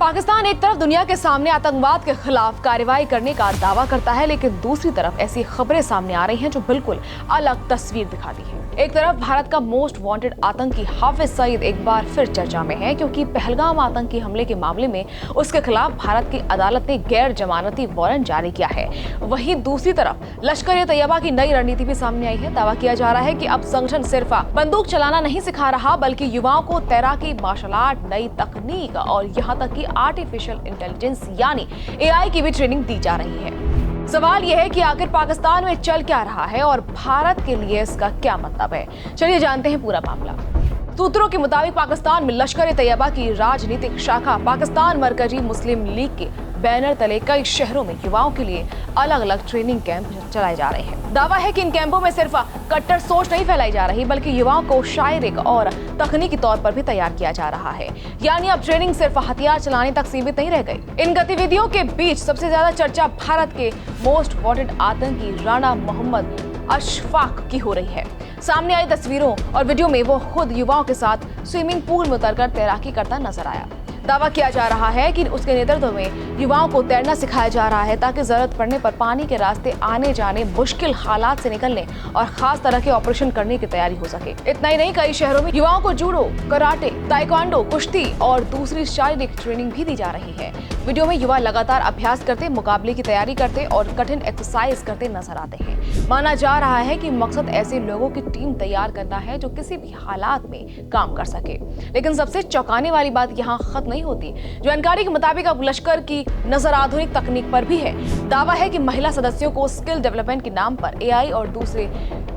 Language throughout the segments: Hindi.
पाकिस्तान एक तरफ दुनिया के सामने आतंकवाद के खिलाफ कार्रवाई करने का दावा करता है, लेकिन दूसरी तरफ ऐसी खबरें सामने आ रही हैं जो बिल्कुल अलग तस्वीर दिखाती हैं। एक तरफ भारत का मोस्ट वांटेड आतंकी हाफिज सईद एक बार फिर चर्चा में है, क्योंकि पहलगाम आतंकी हमले के मामले में उसके खिलाफ भारत की अदालत ने गैर जमानती वारंट जारी किया है। वहीं दूसरी तरफ लश्कर-ए-तैयबा की नई रणनीति भी सामने आई है। दावा किया जा रहा है कि अब संगठन सिर्फ बंदूक चलाना नहीं सिखा रहा, बल्कि युवाओं को तैराकी, मार्शल आर्ट, नई तकनीक और यहाँ तक कि आर्टिफिशियल इंटेलिजेंस यानी AI की भी ट्रेनिंग दी जा रही है। सवाल यह है कि आखिर पाकिस्तान में चल क्या रहा है और भारत के लिए इसका क्या मतलब है। चलिए जानते हैं पूरा मामला। सूत्रों के मुताबिक पाकिस्तान में लश्कर-ए-तैयबा की राजनीतिक शाखा पाकिस्तान मरकजी मुस्लिम लीग के बैनर तले कई शहरों में युवाओं के लिए अलग अलग ट्रेनिंग कैंप चलाए जा रहे हैं। दावा है कि इन कैंपों में सिर्फ कट्टर सोच नहीं फैलाई जा रही, बल्कि युवाओं को शारीरिक और तकनीकी तौर पर भी तैयार किया जा रहा है। यानी अब ट्रेनिंग सिर्फ हथियार चलाने तक सीमित नहीं रह गई। इन गतिविधियों के बीच सबसे ज्यादा चर्चा भारत के मोस्ट वांटेड आतंकी राणा मोहम्मद अशफाक की हो रही है। सामने आई तस्वीरों और वीडियो में वो खुद युवाओं के साथ स्विमिंग पूल में उतरकर तैराकी करता नजर आया। दावा किया जा रहा है कि उसके नेतृत्व में युवाओं को तैरना सिखाया जा रहा है, ताकि जरूरत पड़ने पर पानी के रास्ते आने जाने, मुश्किल हालात से निकलने और खास तरह के ऑपरेशन करने की तैयारी हो सके। इतना ही नहीं, कई शहरों में युवाओं को जूडो, कराटे, ताइक्वांडो, कुश्ती और दूसरी शारीरिक ट्रेनिंग भी दी जा रही है। वीडियो में युवा लगातार अभ्यास करते, मुकाबले की तैयारी करते और कठिन एक्सरसाइज करते नजर आते हैं। माना जा रहा है कि मकसद ऐसे लोगों की टीम तैयार करना है जो किसी भी हालात में काम कर सके। लेकिन सबसे चौंकाने वाली बात यहाँ खत्म नहीं होती। जानकारी के मुताबिक अब लश्कर की नजर आधुनिक तकनीक पर भी है। दावा है कि महिला सदस्यों को स्किल डेवलपमेंट के नाम पर AI और दूसरे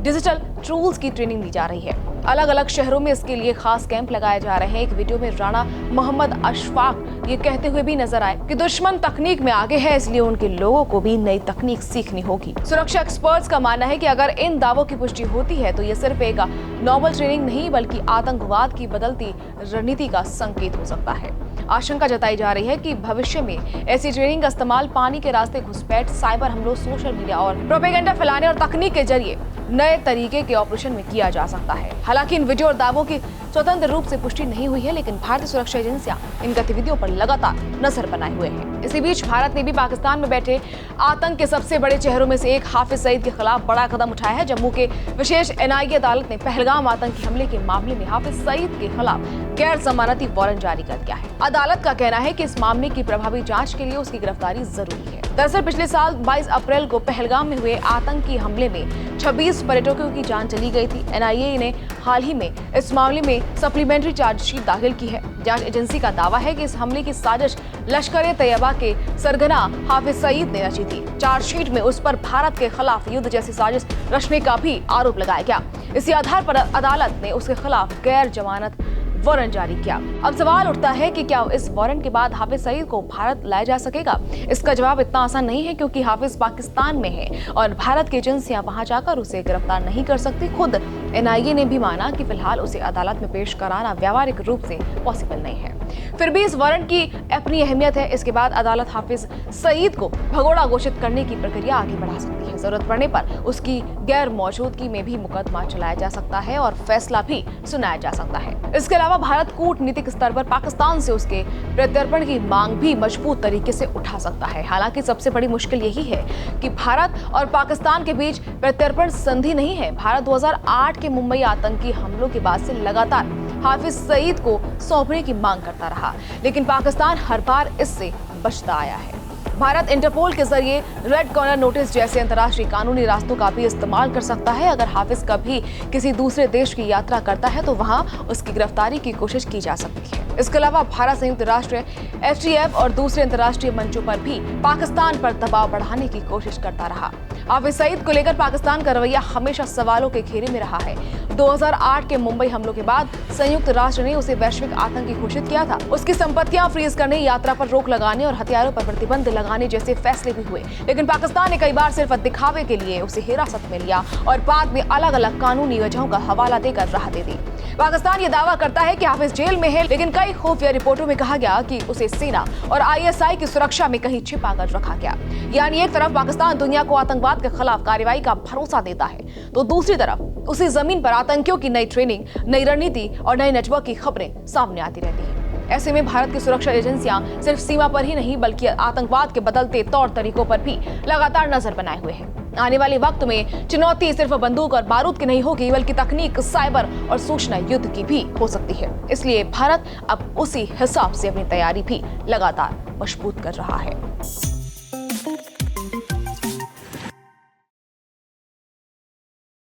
डिजिटल टूल्स की ट्रेनिंग दी जा रही है। अलग अलग शहरों में इसके लिए खास कैंप लगाए जा रहे हैं। एक वीडियो में राणा मोहम्मद अशफाक ये कहते हुए भी नजर आए कि दुश्मन तकनीक में आगे है, इसलिए उनके लोगों को भी नई तकनीक सीखनी होगी। सुरक्षा एक्सपर्ट्स का मानना है कि अगर इन दावों की पुष्टि होती है तो ये सिर्फ एक नॉर्मल ट्रेनिंग नहीं, बल्कि आतंकवाद की बदलती रणनीति का संकेत हो सकता है। आशंका जताई जा रही है कि भविष्य में ऐसी ट्रेनिंग का इस्तेमाल पानी के रास्ते घुसपैठ, साइबर हमलों, सोशल मीडिया और प्रोपेगेंडा फैलाने और तकनीक के जरिए नए तरीके के ऑपरेशन में किया जा सकता है। हालांकि इन वीडियो और दावों की स्वतंत्र रूप से पुष्टि नहीं हुई है, लेकिन भारतीय सुरक्षा एजेंसियां इन गतिविधियों पर लगातार नजर बनाए हुए हैं। इसी बीच भारत ने भी पाकिस्तान में बैठे आतंक के सबसे बड़े चेहरों में से एक हाफिज सईद के खिलाफ बड़ा कदम उठाया है। जम्मू के विशेष NIA अदालत ने पहलगाम आतंकी हमले के मामले में हाफिज सईद के खिलाफ गैर जमानती वारंट जारी कर दिया है। अदालत का कहना है कि इस मामले की प्रभावी जांच के लिए उसकी गिरफ्तारी जरूरी है। दरअसल पिछले साल 22 अप्रैल को पहलगाम में हुए आतंकी हमले में 26 पर्यटकों की जान चली गई थी। NIA ने हाल ही में इस मामले में सप्लीमेंट्री चार्जशीट दाखिल की है। जांच एजेंसी का दावा है कि इस हमले की साजिश लश्कर-ए-तैयबा के सरगना हाफिज सईद ने रची थी। चार्जशीट में उस पर भारत के खिलाफ युद्ध जैसी साजिश रचने का भी आरोप लगाया गया। इसी आधार पर अदालत ने उसके खिलाफ गैर जमानत वारंट जारी किया। अब सवाल उठता है कि क्या इस वारंट के बाद हाफिज सईद को भारत लाया जा सकेगा? इसका जवाब इतना आसान नहीं है, क्योंकि हाफिज पाकिस्तान में है और भारत की एजेंसियां वहां जाकर उसे गिरफ्तार नहीं कर सकती। खुद NIA ने भी माना कि फिलहाल उसे अदालत में पेश कराना व्यावहारिक रूप से पॉसिबल नहीं है। फिर भी इस वारंट की अपनी अहमियत है। इसके बाद अदालत हाफिज सईद को भगोड़ा घोषित करने की प्रक्रिया आगे बढ़ा सकती है। जरूरत पड़ने पर उसकी गैर मौजूदगी में भी मुकदमा चलाया जा सकता है और फैसला भी सुनाया जा सकता है। इसके अलावा भारत कूटनीतिक स्तर पर पाकिस्तान से उसके प्रत्यर्पण की मांग भी मजबूत तरीके से उठा सकता है। हालांकि सबसे बड़ी मुश्किल यही है कि भारत और पाकिस्तान के बीच प्रत्यर्पण संधि नहीं है। भारत 2008 के मुंबई आतंकी हमलों के बाद से लगातार हाफिज सईद को सौंपने की मांग करता रहा, लेकिन पाकिस्तान हर बार इससे बचता आया है। भारत इंटरपोल के जरिए रेड कॉर्नर नोटिस जैसे अंतर्राष्ट्रीय कानूनी रास्तों का भी इस्तेमाल कर सकता है। अगर हाफिज कभी किसी दूसरे देश की यात्रा करता है तो वहां उसकी गिरफ्तारी की कोशिश की जा सकती है। इसके अलावा भारत संयुक्त राष्ट्र, FATF और दूसरे अंतर्राष्ट्रीय मंचों पर भी पाकिस्तान पर दबाव बढ़ाने की कोशिश करता रहा। हाफिज सईद को लेकर पाकिस्तान का रवैया हमेशा सवालों के घेरे में रहा है। 2008 के मुंबई हमलों के बाद संयुक्त राष्ट्र ने उसे वैश्विक आतंकी घोषित किया था। उसकी संपत्तियां फ्रीज करने, यात्रा पर रोक लगाने और हथियारों पर प्रतिबंध लगाने जैसे फैसले भी हुए, लेकिन पाकिस्तान ने कई बार सिर्फ दिखावे के लिए उसे हिरासत में लिया और बाद में अलग अलग कानूनी वजहों का हवाला देकर राह दे दी। पाकिस्तान ये दावा करता है कि हाफिज जेल में है, लेकिन कई खुफिया रिपोर्टों में कहा गया कि उसे सेना और ISI की सुरक्षा में कहीं छिपा कर रखा गया। यानी एक तरफ पाकिस्तान दुनिया को आतंकवाद के खिलाफ कार्रवाई का भरोसा देता है, तो दूसरी तरफ उसी जमीन पर आतंकियों की नई ट्रेनिंग, नई रणनीति और नए नेटवर्क की खबरें सामने आती रहती है। ऐसे में भारत की सुरक्षा एजेंसियां सिर्फ सीमा पर ही नहीं बल्कि आतंकवाद के बदलते तौर तरीकों पर भी लगातार नजर बनाए हुए है। आने वाले वक्त में चुनौती सिर्फ बंदूक और बारूद की नहीं होगी बल्कि तकनीक, साइबर और सूचना युद्ध की भी हो सकती है। इसलिए भारत अब उसी हिसाब से अपनी तैयारी भी लगातार मजबूत कर रहा है।